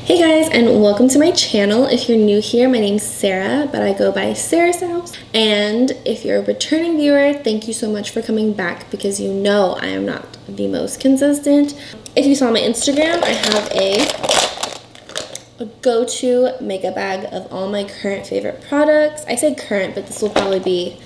Hey guys, and welcome to my channel. If you're new here, my name's Sarah, but I go by Sarah's House. And if you're a returning viewer, thank you so much for coming back because you know I am not the most consistent. If you saw my Instagram, I have a go-to makeup bag of all my current favorite products. I say current, but this will probably be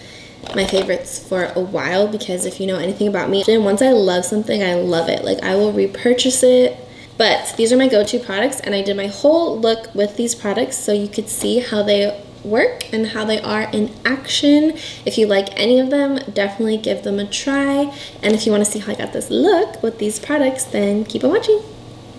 my favorites for a while because if you know anything about me, once I love something, I love it. Like I will repurchase it. But these are my go-to products, and I did my whole look with these products so you could see how they work and how they are in action. If you like any of them, definitely give them a try. And if you want to see how I got this look with these products, then keep on watching.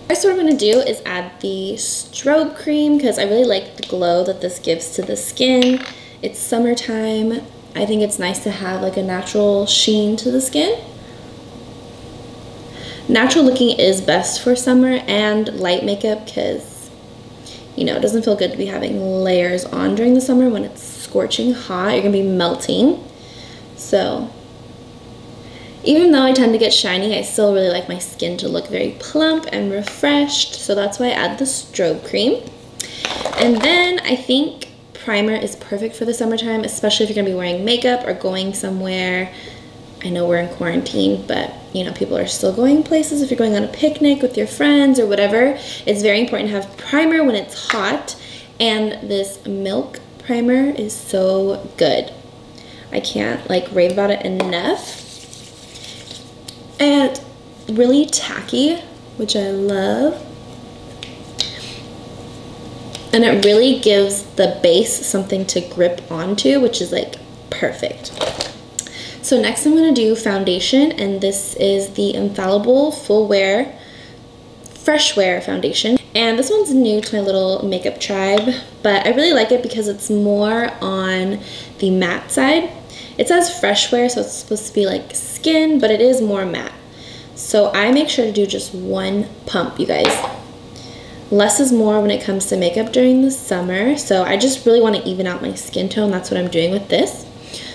First, what I'm going to do is add the strobe cream because I really like the glow that this gives to the skin. It's summertime. I think it's nice to have like a natural sheen to the skin. Natural looking is best for summer and light makeup because, you know, it doesn't feel good to be having layers on during the summer when it's scorching hot. You're going to be melting. So, even though I tend to get shiny, I still really like my skin to look very plump and refreshed. So that's why I add the strobe cream. And then I think primer is perfect for the summertime, especially if you're going to be wearing makeup or going somewhere. I know we're in quarantine, but you know, people are still going places. If you're going on a picnic with your friends or whatever, it's very important to have primer when it's hot. And this Milk primer is so good. I can't like rave about it enough. And really tacky, which I love. And it really gives the base something to grip onto, which is like perfect. So next I'm going to do foundation, and this is the Infallible Full Wear Fresh Wear Foundation. And this one's new to my little makeup tribe, but I really like it because it's more on the matte side. It says fresh wear, so it's supposed to be like skin, but it is more matte. So I make sure to do just one pump, you guys. Less is more when it comes to makeup during the summer, so I just really want to even out my skin tone. That's what I'm doing with this.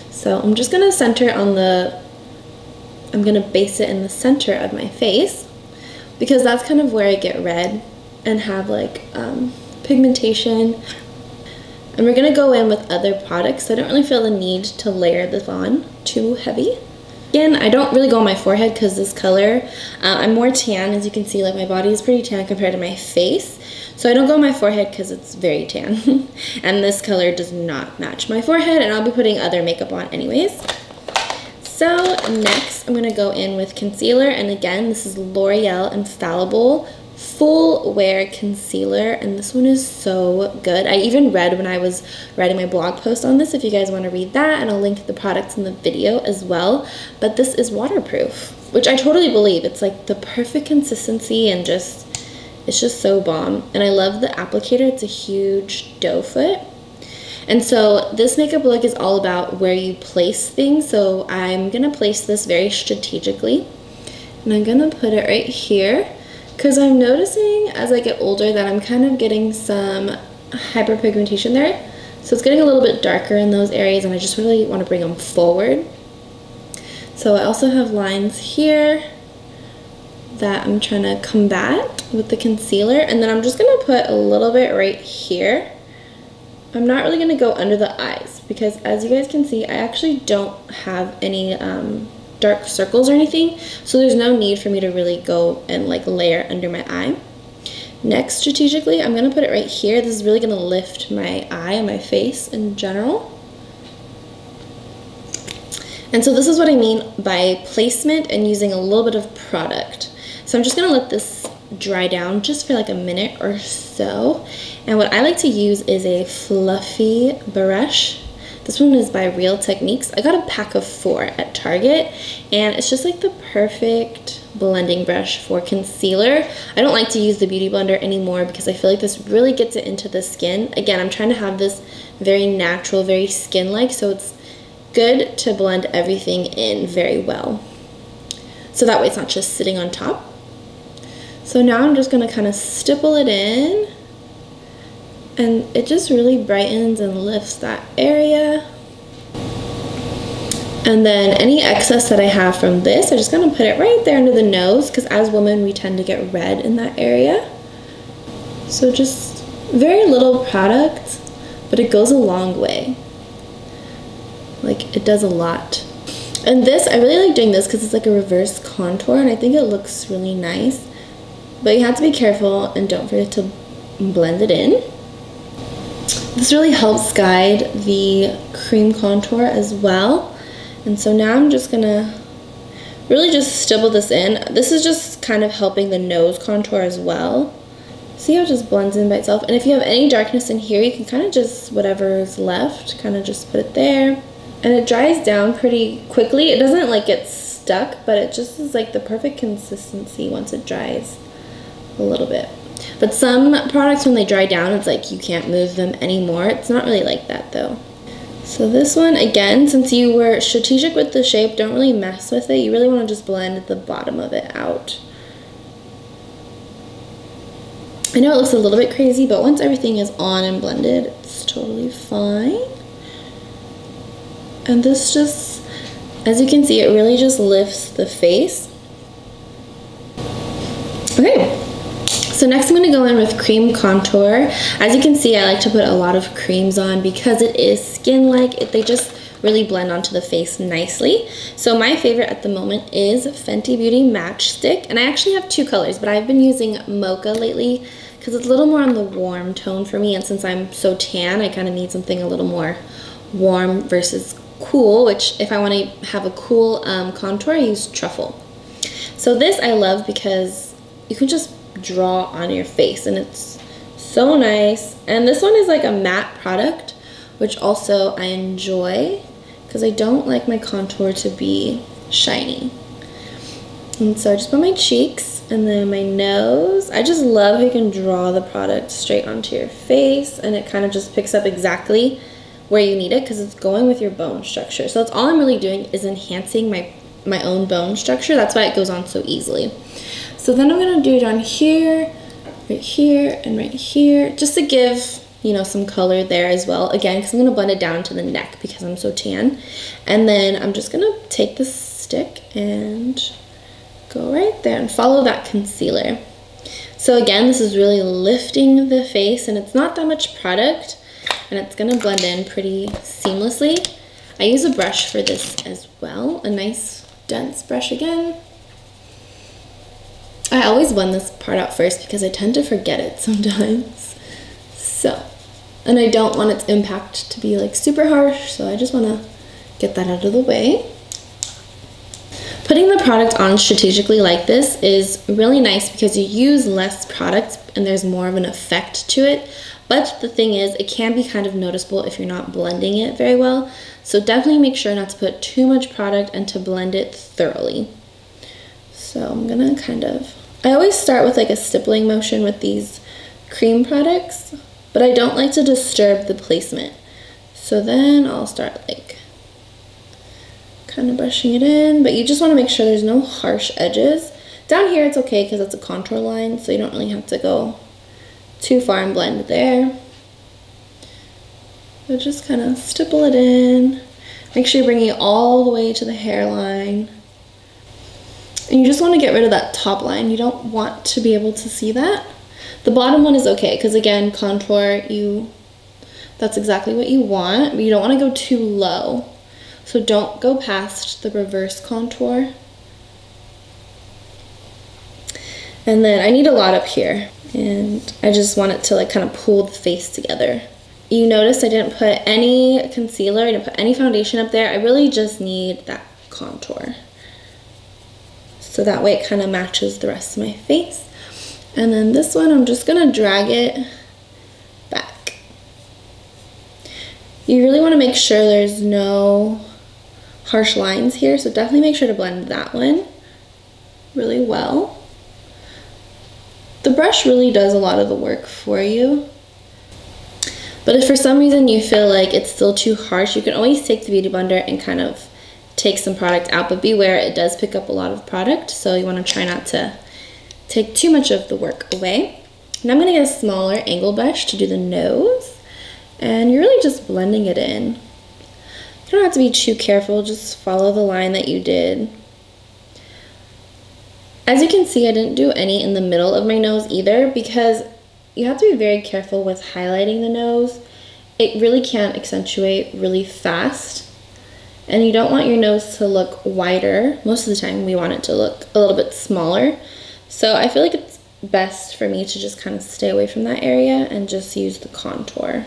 So I'm just going to center on I'm going to base it in the center of my face because that's kind of where I get red and have like pigmentation. And we're going to go in with other products. So I don't really feel the need to layer this on too heavy. Again, I don't really go on my forehead because this color, I'm more tan. As you can see, like my body is pretty tan compared to my face. So I don't go on my forehead because it's very tan. And this color does not match my forehead, and I'll be putting other makeup on anyways. So next I'm going to go in with concealer, and again this is L'Oreal Infallible Full Wear Concealer, and this one is so good. I even read when I was writing my blog post on this, if you guys want to read that, and I'll link the products in the video as well. But this is waterproof, which I totally believe. It's like the perfect consistency and it's just so bomb. And I love the applicator. It's a huge doe foot. And so this makeup look is all about where you place things. So I'm going to place this very strategically. And I'm going to put it right here because I'm noticing as I get older that I'm kind of getting some hyperpigmentation there. So it's getting a little bit darker in those areas, and I just really want to bring them forward. So I also have lines here that I'm trying to combat with the concealer, and then I'm just going to put a little bit right here. I'm not really going to go under the eyes because as you guys can see, I actually don't have any dark circles or anything, so there's no need for me to really go and like layer under my eye. Next, strategically, I'm going to put it right here. This is really going to lift my eye and my face in general. And so this is what I mean by placement and using a little bit of product. So I'm just going to let this dry down just for like a minute or so. And what I like to use is a fluffy brush. This one is by Real Techniques. I got a pack of 4 at Target, and it's just like the perfect blending brush for concealer. I don't like to use the Beauty Blender anymore because I feel like this really gets it into the skin. Again, I'm trying to have this very natural, very skin-like, so it's good to blend everything in very well. So that way it's not just sitting on top. So now I'm just going to kind of stipple it in, and it just really brightens and lifts that area. And then any excess that I have from this, I'm just going to put it right there under the nose because as women we tend to get red in that area. So just very little product, but it goes a long way. Like, it does a lot. And this, I really like doing this because it's like a reverse contour, and I think it looks really nice. But you have to be careful and don't forget to blend it in. This really helps guide the cream contour as well. And so now I'm just gonna really just stipple this in. This is just kind of helping the nose contour as well. See how it just blends in by itself? And if you have any darkness in here, you can kind of just, whatever is left, kind of just put it there. And it dries down pretty quickly. It doesn't like get stuck, but it just is like the perfect consistency once it dries a little bit. But some products, when they dry down, it's like you can't move them anymore. It's not really like that though. So this one, again, since you were strategic with the shape, don't really mess with it. You really want to just blend the bottom of it out. I know it looks a little bit crazy, but once everything is on and blended, it's totally fine. And this just, as you can see, it really just lifts the face. Okay, so next I'm going to go in with cream contour. As you can see, I like to put a lot of creams on because it is skin-like. They just really blend onto the face nicely. So my favorite at the moment is Fenty Beauty Matchstick. And I actually have two colors, but I've been using Mocha lately because it's a little more on the warm tone for me. And since I'm so tan, I kind of need something a little more warm versus cool, which if I want to have a cool contour, I use Truffle. So this I love because you can just draw on your face and it's so nice. And this one is like a matte product, which also I enjoy because I don't like my contour to be shiny. And so I just put my cheeks and then my nose. I just love how you can draw the product straight onto your face and it kind of just picks up exactly where you need it because it's going with your bone structure. So that's all I'm really doing is enhancing my own bone structure. That's why it goes on so easily. So then I'm gonna do it on here, right here, and right here, just to give, you know, some color there as well. Again, because I'm gonna blend it down to the neck because I'm so tan. And then I'm just gonna take this stick and go right there and follow that concealer. So again, this is really lifting the face and it's not that much product and it's gonna blend in pretty seamlessly. I use a brush for this as well, a nice dense brush again. I always blend this part out first because I tend to forget it sometimes. So, and I don't want its impact to be like super harsh, so I just wanna get that out of the way. Putting the product on strategically like this is really nice because you use less product and there's more of an effect to it. But the thing is, it can be kind of noticeable if you're not blending it very well. So definitely make sure not to put too much product and to blend it thoroughly. So I'm gonna I always start with like a stippling motion with these cream products, but I don't like to disturb the placement. So then I'll start like kind of brushing it in, but you just want to make sure there's no harsh edges. Down here it's okay because it's a contour line, so you don't really have to go too far and blend there. But just kind of stipple it in. Make sure you're bringing it all the way to the hairline. And you just want to get rid of that top line. You don't want to be able to see that. The bottom one is okay because again, contour, that's exactly what you want, but you don't want to go too low. So don't go past the reverse contour. And then I need a lot up here and I just want it to like kind of pull the face together. You notice I didn't put any concealer, I didn't put any foundation up there. I really just need that contour. So that way it kind of matches the rest of my face. And then this one, I'm just gonna drag it back. You really wanna make sure there's no harsh lines here, so definitely make sure to blend that one really well. The brush really does a lot of the work for you. But if for some reason you feel like it's still too harsh, you can always take the Beauty Blender and kind of take some product out, but beware, it does pick up a lot of product, so you want to try not to take too much of the work away. And I'm going to get a smaller angle brush to do the nose, and you're really just blending it in. You don't have to be too careful, just follow the line that you did. As you can see, I didn't do any in the middle of my nose either because you have to be very careful with highlighting the nose. It really can accentuate really fast. And you don't want your nose to look wider. Most of the time we want it to look a little bit smaller. So I feel like it's best for me to just kind of stay away from that area and just use the contour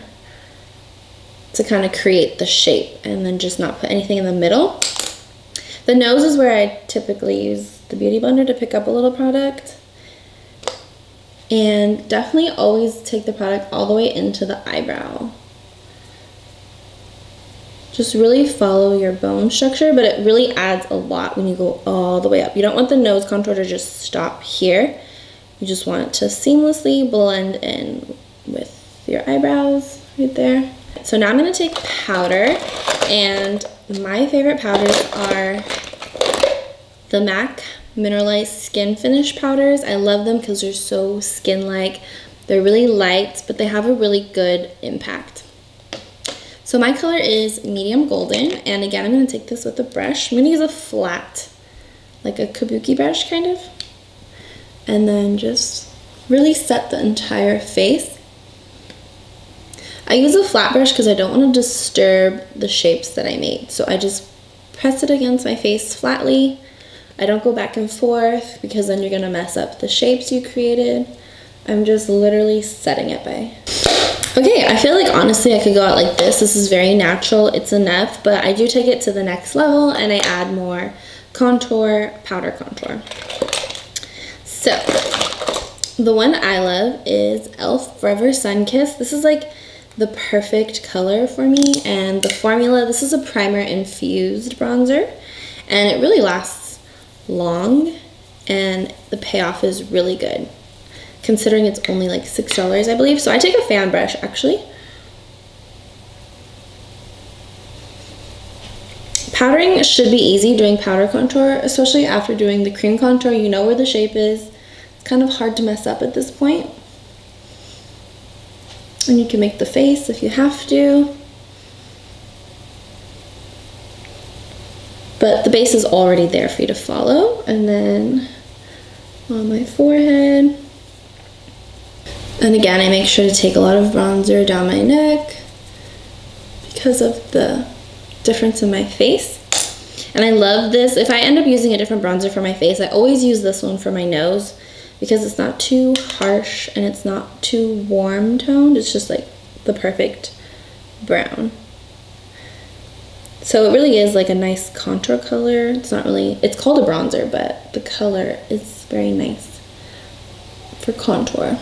to kind of create the shape and then just not put anything in the middle. The nose is where I typically use the Beauty Blender to pick up a little product. And definitely always take the product all the way into the eyebrow. Just really follow your bone structure, but it really adds a lot when you go all the way up. You don't want the nose contour to just stop here. You just want it to seamlessly blend in with your eyebrows right there. So now I'm gonna take powder, and my favorite powders are the MAC Mineralized Skin Finish powders. I love them because they're so skin-like. They're really light, but they have a really good impact. So my color is medium golden, and again, I'm gonna take this with a brush. I'm gonna use a flat, like a kabuki brush kind of, and then just really set the entire face. I use a flat brush because I don't want to disturb the shapes that I made. So I just press it against my face flatly. I don't go back and forth because then you're gonna mess up the shapes you created. I'm just literally setting it by. Okay, I feel like honestly I could go out like this. This is very natural, it's enough, but I do take it to the next level and I add more contour, powder contour. So, the one I love is e.l.f. Forever Sun Kiss. This is like the perfect color for me, and the formula, this is a primer infused bronzer, and it really lasts long, and the payoff is really good, considering it's only like $6, I believe. So I take a fan brush, actually. Powdering should be easy doing powder contour, especially after doing the cream contour. You know where the shape is. It's kind of hard to mess up at this point. And you can make the face if you have to. But the base is already there for you to follow. And then on my forehead. And again, I make sure to take a lot of bronzer down my neck because of the difference in my face. And I love this. If I end up using a different bronzer for my face, I always use this one for my nose because it's not too harsh and it's not too warm toned. It's just like the perfect brown. So it really is like a nice contour color. It's not really, it's called a bronzer, but the color is very nice for contour.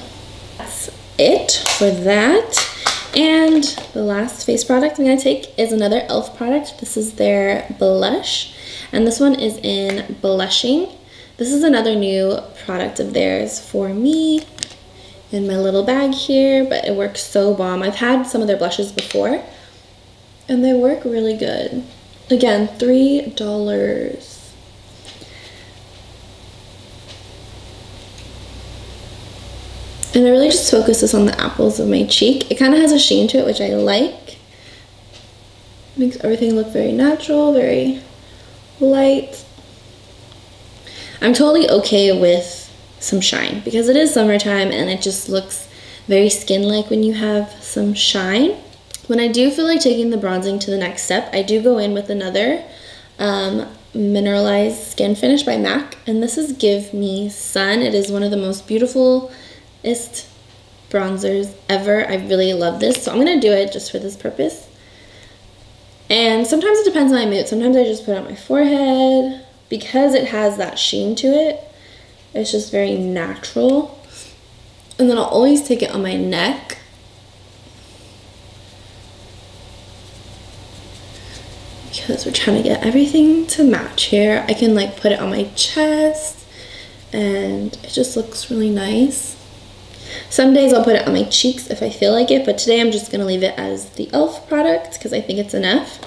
That's it for that. And the last face product I'm gonna take is another e.l.f. product. This is their blush, and this one is in Blushing. This is another new product of theirs for me in my little bag here, but it works so bomb. I've had some of their blushes before, and they work really good. Again, $3. And it really just focuses on the apples of my cheek. It kind of has a sheen to it, which I like. Makes everything look very natural, very light. I'm totally okay with some shine because it is summertime and it just looks very skin-like when you have some shine. When I do feel like taking the bronzing to the next step, I do go in with another Mineralized Skin Finish by MAC, and this is Give Me Sun. It is one of the most beautiful bronzers ever. I really love this, so I'm gonna do it just for this purpose. And sometimes it depends on my mood. Sometimes I just put it on my forehead because it has that sheen to it. It's just very natural. And then I'll always take it on my neck. Because we're trying to get everything to match here. I can like put it on my chest and it just looks really nice. Some days I'll put it on my cheeks if I feel like it, but today I'm just gonna leave it as the e.l.f. product because I think it's enough.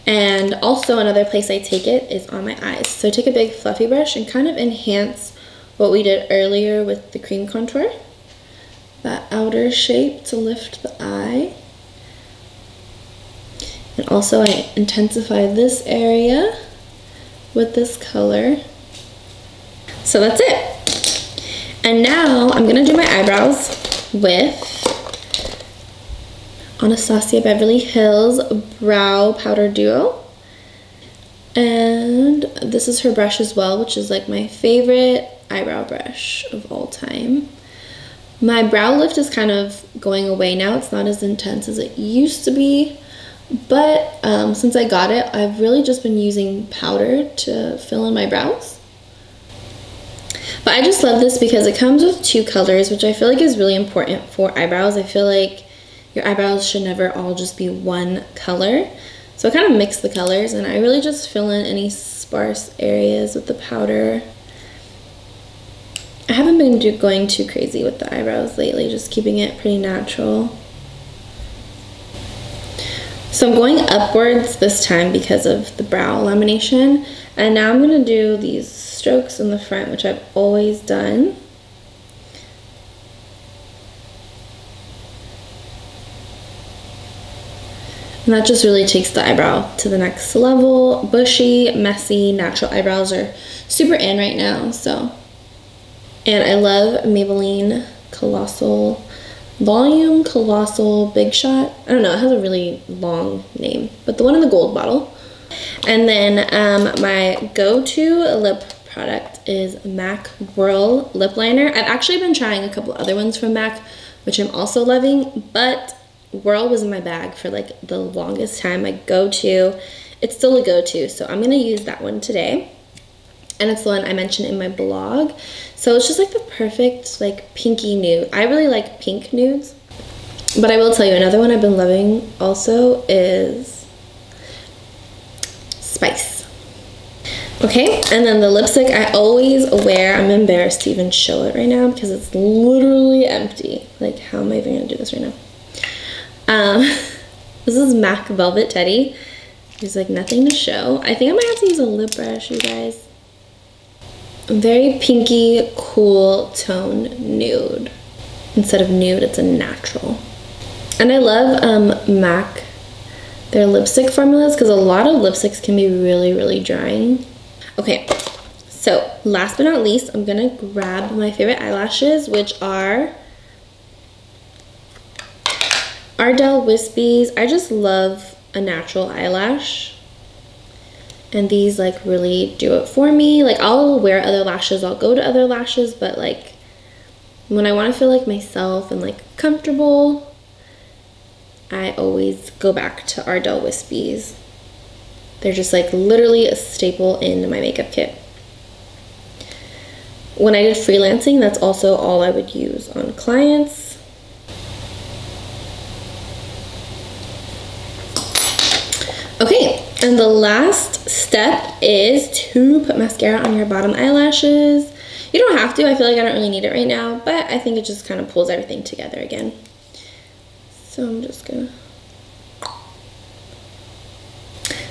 And also another place I take it is on my eyes. So take a big fluffy brush and kind of enhance what we did earlier with the cream contour. That outer shape to lift the eye. And also I intensify this area with this color. So that's it. And now I'm gonna do my eyebrows. with Anastasia Beverly Hills Brow Powder Duo. And this is her brush as well, which is like my favorite eyebrow brush of all time. My brow lift is kind of going away now. It's not as intense as it used to be. But since I got it, I've really just been using powder to fill in my brows. But I just love this because it comes with 2 colors, which I feel like is really important for eyebrows. I feel like your eyebrows should never all just be one color. So I kind of mix the colors, and I really just fill in any sparse areas with the powder. I haven't been going too crazy with the eyebrows lately, just keeping it pretty natural. So I'm going upwards this time because of the brow lamination. And now I'm going to do these strokes in the front, which I've always done. And that just really takes the eyebrow to the next level. Bushy, messy, natural eyebrows are super in right now, so. And I love Maybelline Colossal Volume Colossal Big Shot. I don't know, it has a really long name, but the one in the gold bottle. And then my go-to lip product is MAC Whirl Lip Liner. I've actually been trying a couple other ones from MAC, which I'm also loving, but Whirl was in my bag for like the longest time. My go-to. It's still a go-to, so I'm gonna use that one today. And it's the one I mentioned in my blog. So it's just like the perfect like pinky nude. I really like pink nudes. But I will tell you, another one I've been loving also is Spice. Okay, and then the lipstick I always wear. I'm embarrassed to even show it right now because it's literally empty. Like, how am I even gonna do this right now? This is MAC Velvet Teddy. There's like nothing to show. I think I might have to use a lip brush, you guys. Very pinky, cool tone nude. Instead of nude, it's a natural. And I love MAC, their lipstick formulas, because a lot of lipsticks can be really, really drying. Okay, so last but not least, I'm gonna grab my favorite eyelashes, which are Ardell Wispies. I just love a natural eyelash. And these like really do it for me. Like, I'll wear other lashes, I'll go to other lashes, but like when I want to feel like myself and like comfortable, I always go back to Ardell Wispies. They're just like literally a staple in my makeup kit. When I did freelancing, that's also all I would use on clients. Okay, and the last step is to put mascara on your bottom eyelashes. You don't have to, I feel like I don't really need it right now, but I think it just kind of pulls everything together again. So I'm just gonna.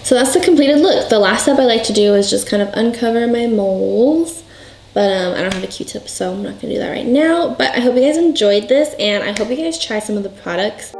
So that's the completed look. The last step I like to do is just kind of uncover my moles, but I don't have a Q-tip, so I'm not gonna do that right now. But I hope you guys enjoyed this, and I hope you guys try some of the products.